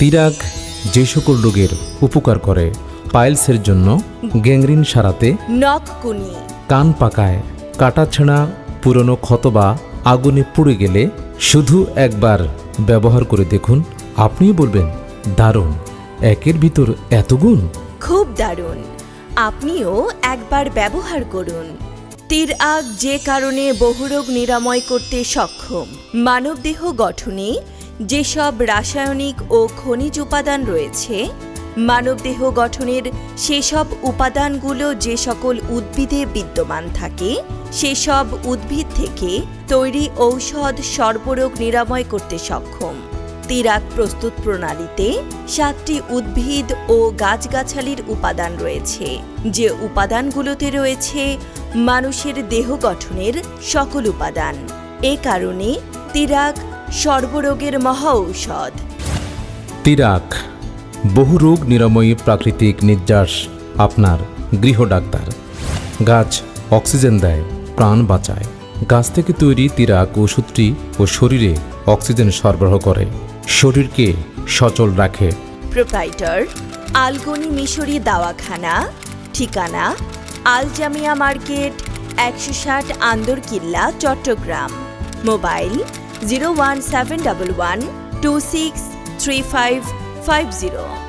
তিরাক যে সকল রোগের উপকার করে, পাইলসের জন্য, গ্যাংগ্রিন সারাতে, নখকুনি, কান পাকায়, কাটাছেঁড়া, পুরনো ক্ষত বা আগুনে পুড়ে গেলে শুধু একবার ব্যবহার করে দেখুন, আপনিও বলবেন দারুণ, একের ভিতর এত গুণ। খুব দারুণ, আপনিও একবার ব্যবহার করুন। তিরাক যে কারণে বহুরোগ নিরাময় করতে সক্ষম। মানবদেহ গঠনে যেসব রাসায়নিক ও খনিজ উপাদান রয়েছে, মানবদেহ গঠনের সেসব উপাদানগুলো যে সকল উদ্ভিদে বিদ্যমান থাকে, সেসব উদ্ভিদ থেকে তৈরি ঔষধ সর্বরোগ নিরাময় করতে সক্ষম। তিরাক প্রস্তুত প্রণালীতে 7টি উদ্ভিদ ও গাছগাছালির উপাদান রয়েছে, যে উপাদানগুলোতে রয়েছে মানুষের দেহ গঠনের সকল উপাদান। এ কারণে তিরাক সর্বরোগের মহা ঔষধ। তিরাক বহু রোগ নিরাময়ী প্রাকৃতিক নির্যাস, আপনার গৃহ ডাক্তার। গাছ অক্সিজেন দেয়, প্রাণ বাঁচায়। গাছ থেকে তৈরি তিরাক ওষুধটি ও শরীরে অক্সিজেন সরবরাহ করে, শরীরকে সচল রাখে। প্রোপ্রাইটার আলগনি মিশরি দাওয়াখানা, ঠিকানা আল জামিয়া মার্কেট, 160 আন্দরকিল্লা, চট্টগ্রাম। মোবাইল 01711 263550।